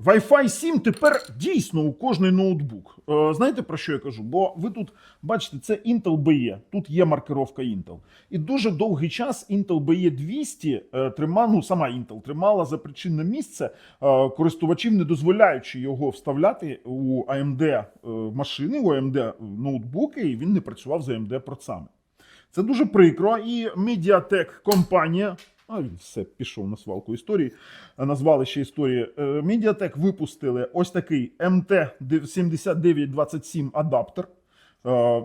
Wi-Fi 7 тепер дійсно у кожний ноутбук. Знаєте, про що я кажу? Бо ви тут бачите, це Intel BE, тут є маркировка Intel. І дуже довгий час Intel BE 200 сама Intel тримала за причинне місце користувачів, не дозволяючи його вставляти у AMD машини, у AMD ноутбуки, і він не працював з AMD процесами. Це дуже прикро, і Mediatek компанія, все, пішов на свалку історії, назвали ще історії. Mediatek випустили ось такий MT7927 адаптер.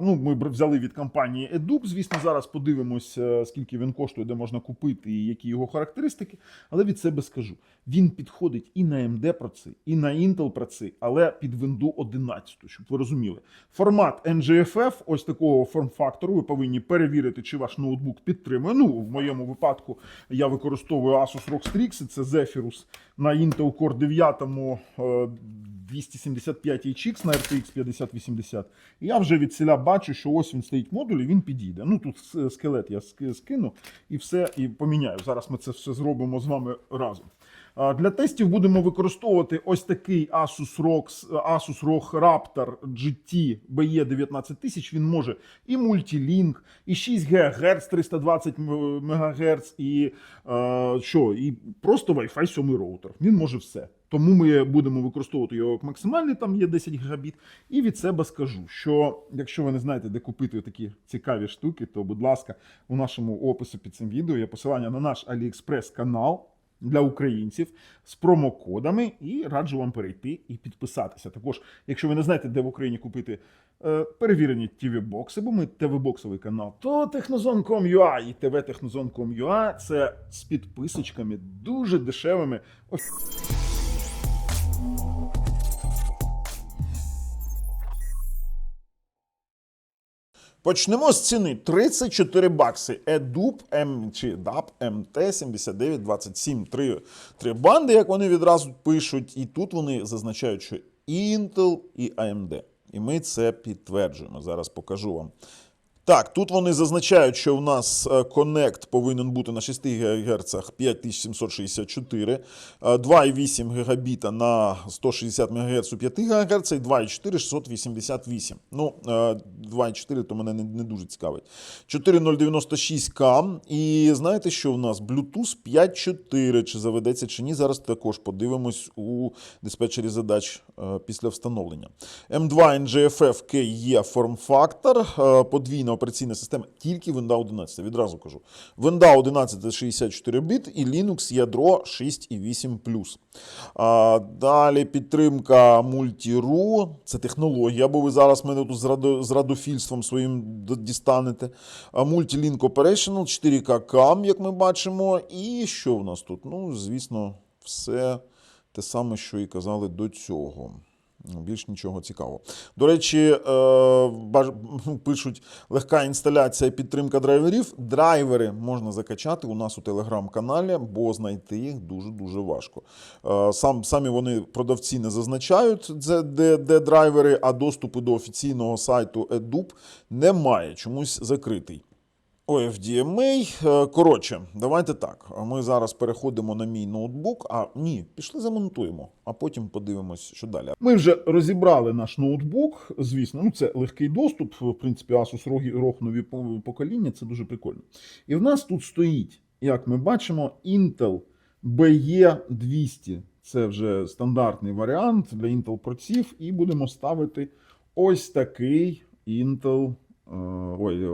Ми взяли від компанії Edup, звісно, зараз подивимось, скільки він коштує, де можна купити і які його характеристики, але від себе скажу, він підходить і на AMD проці, і на Intel проці, але під Windows 11, щоб ви розуміли. Формат NGFF, ось такого форм-фактору, ви повинні перевірити, чи ваш ноутбук підтримує. В моєму випадку я використовую Asus ROG Strix, це Zephyrus на Intel Core 9 275HX на RTX 5080. І я вже від селя бачу, що ось він стоїть модуль і він підійде. Тут скелет я скину і все, і поміняю. Зараз ми це все зробимо з вами разом. Для тестів будемо використовувати ось такий Asus ROG Raptor GT BE 19000. Він може і мультилінк, і 6 ГГц, 320 МГц, і просто Wi-Fi 7 роутер. Він може все. Тому ми будемо використовувати його як максимальний, там є 10 гігабіт. І від себе скажу, що якщо ви не знаєте, де купити такі цікаві штуки, то, будь ласка, у нашому описі під цим відео є посилання на наш AliExpress канал для українців з промокодами, і раджу вам перейти і підписатися. Також, якщо ви не знаєте, де в Україні купити перевірені TV-бокси, бо ми TV-боксовий канал, то Technozone.com.ua і TV Technozone.com.ua – це з підписочками дуже дешевими. Почнемо з ціни. 34 бакси. Edup MT7927. Три банди, як вони відразу пишуть. І тут вони зазначають, що і Intel, і AMD. І ми це підтверджуємо. Зараз покажу вам. Так, тут вони зазначають, що в нас Connect повинен бути на 6 ГГц 5764, 2,8 ГБ на 160 МГц у 5 ГГц і 2,4 688. 2,4 то мене не дуже цікавить. 4096К. І знаєте, що в нас? Bluetooth 5.4. Чи заведеться, чи ні? Зараз також подивимось у диспетчері задач після встановлення. M2 NGFF KE форм-фактор, подвійна операційна система, тільки Windows 11, відразу кажу. Windows 11 це 64 біт і Linux ядро 6.8+. Далі підтримка Multi-RU, це технологія, бо ви зараз мене тут з радофільством своїм дістанете. Multi-Link Operational, 4K CAM, як ми бачимо. І що в нас тут? Звісно, все те саме, що і казали до цього. Більш нічого цікавого. До речі, пишуть, легка інсталяція і підтримка драйверів. Драйвери можна закачати у нас у телеграм-каналі, бо знайти їх дуже-дуже важко. Самі вони, продавці, не зазначають, де драйвери, а доступу до офіційного сайту Edup немає, чомусь закритий. FDMA. Коротше, давайте так. Ми зараз переходимо на мій ноутбук. Пішли замонтуємо, а потім подивимось, що далі. Ми вже розібрали наш ноутбук, звісно. Це легкий доступ. В принципі, Asus ROG нові покоління, це дуже прикольно. І в нас тут стоїть, як ми бачимо, Intel BE 200. Це вже стандартний варіант для Intel проців. І будемо ставити ось такий Intel,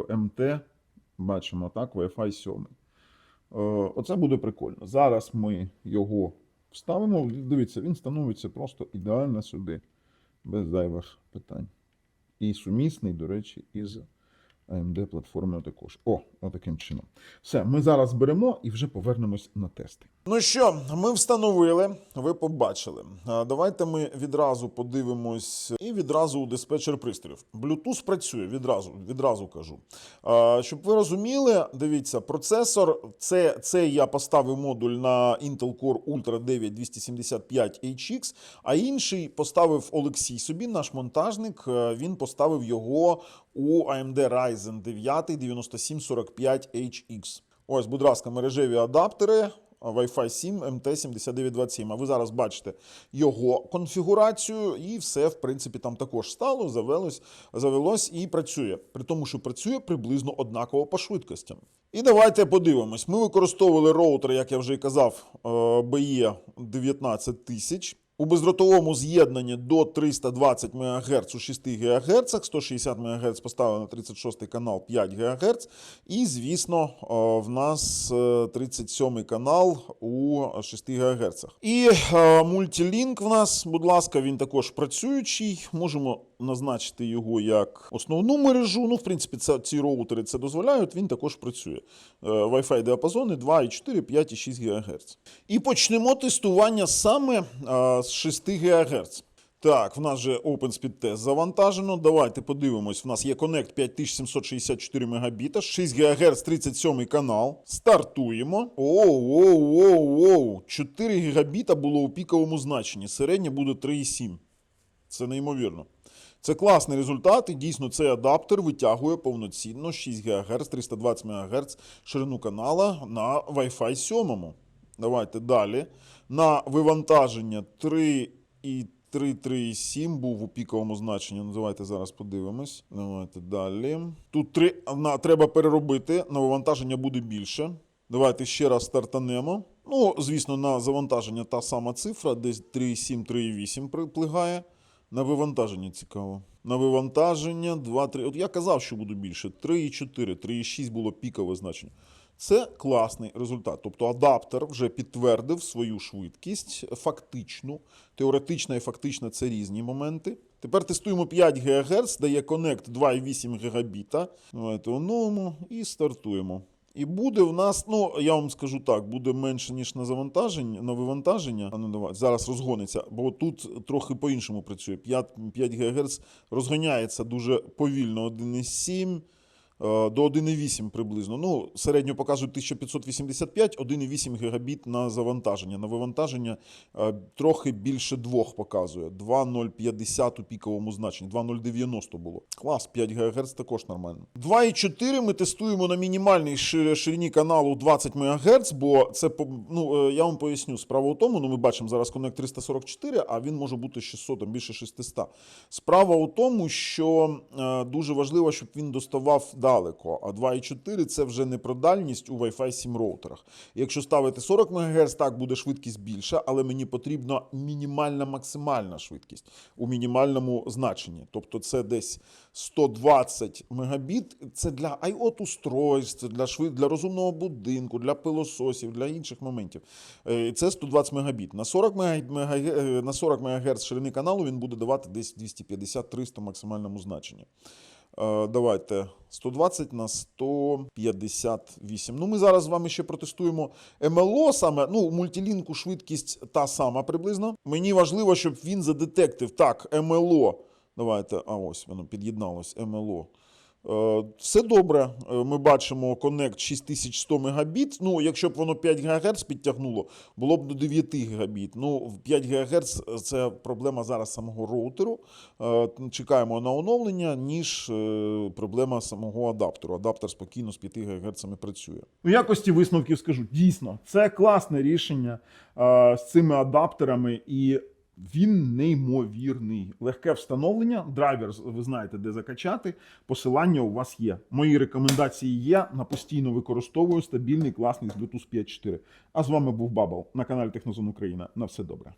MT. Бачимо, так, Wi-Fi 7. Оце буде прикольно. Зараз ми його вставимо. Дивіться, він становиться просто ідеально сюди. Без зайвих питань. І сумісний, до речі, із AMD-платформою також. Отаким чином. Все, ми зараз беремо і вже повернемось на тести. Ну що, ми встановили, ви побачили. Давайте ми відразу подивимось і відразу у диспетчер пристроїв. Bluetooth працює, відразу кажу. Щоб ви розуміли, дивіться, процесор, це я поставив модуль на Intel Core Ultra 9 275HX, а інший поставив Олексій собі, наш монтажник, він поставив його у AMD Ryzen 9 9745HX. Ось, будь ласка, мережеві адаптери. Wi-Fi 7 MT7927. А ви зараз бачите його конфігурацію, і все, в принципі, там також стало, завелось і працює. При тому, що працює приблизно однаково по швидкостям. І давайте подивимось. Ми використовували роутер, як я вже і казав, BE 19000. У бездротовому з'єднанні до 320 МГц у 6 ГГц, 160 МГц поставили на 36 канал 5 ГГц, і, звісно, в нас 37 канал у 6 ГГц. І мультилінк в нас, будь ласка, він також працюючий. Можемо назначити його як основну мережу. Ну, в принципі, ці роутери це дозволяють, він також працює. Wi-Fi діапазони 2,4, 5 і 6 ГГц. І почнемо тестування саме з 6 ГГц. Так, в нас же OpenSpeed Test завантажено. Давайте подивимось. В нас є Connect 5764 Мбіта, 6 ГГц, 37 канал. Стартуємо. Оу. 4 Гбіта було у піковому значенні. Середнє буде 3,7. Це неймовірно. Це класний результат, і дійсно цей адаптер витягує повноцінно 6 ГГц, 320 МГц ширину канала на Wi-Fi 7. Давайте далі. На вивантаження 3,7 був у піковому значенні. Ну, давайте зараз подивимось. Давайте далі. Тут 3 треба переробити, на вивантаження буде більше. Давайте ще раз стартанемо. Ну, звісно, на завантаження та сама цифра, десь 3,7-3,8 приплигає. На вивантаження цікаво. На вивантаження 2-3. От я казав, що буде більше. 3,4, 3,6 було пікове значення. Це класний результат. Тобто адаптер вже підтвердив свою швидкість фактичну. Теоретична і фактична – це різні моменти. Тепер тестуємо 5 ГГц, дає Connect 2,8 Гбіта. Давайте оновимо і стартуємо. І буде в нас, ну, я вам скажу так, буде менше, ніж на вивантаження. А ну, давай, зараз розгониться, бо тут трохи по-іншому працює. 5 ГГц розганяється дуже повільно, 1,7 до 1,8 приблизно. Ну, середньо показують 1585, 1,8 гігабіт на завантаження. На вивантаження трохи більше 2 показує. 2,050 у піковому значенні, 2,090 було. Клас, 5 ГГц також нормально. 2,4 ми тестуємо на мінімальній ширині каналу 20 МГц, бо це, ну, я вам поясню, справа у тому, ну, ми бачимо зараз Connect 344, а він може бути 600, там більше 600. Справа у тому, що дуже важливо, щоб він доставав далеко, а 2,4 це вже не про дальність у Wi-Fi 7 роутерах. Якщо ставити 40 МГц, так буде швидкість більша, але мені потрібна мінімальна максимальна швидкість у мінімальному значенні. Тобто це десь 120 Мбіт, це для IoT-устройств, для розумного будинку, для пилососів, для інших моментів. Це 120 Мбіт. На 40 МГц ширини каналу він буде давати десь 250-300 максимальному значенні. Давайте 120 на 158. Ну, ми зараз з вами ще протестуємо МЛО саме, ну, у мультилінку швидкість та сама приблизно. Мені важливо, щоб він задетектив. Так, МЛО. Давайте, ось воно під'єдналось, МЛО. Все добре, ми бачимо Connect 6100 Мбіт. Ну, якщо б воно 5 ГГц підтягнуло, було б до 9 Гбіт. Ну, 5 ГГц – це проблема зараз самого роутеру. Чекаємо на оновлення, ніж проблема самого адаптеру. Адаптер спокійно з 5 ГГц працює. У якості висновків скажу, дійсно, це класне рішення з цими адаптерами і він неймовірний. Легке встановлення, драйвер ви знаєте, де закачати, посилання у вас є. Мої рекомендації є, на постійно використовую стабільний, класний з Bluetooth 5.4. А з вами був Бабл на каналі Технозон Україна. На все добре.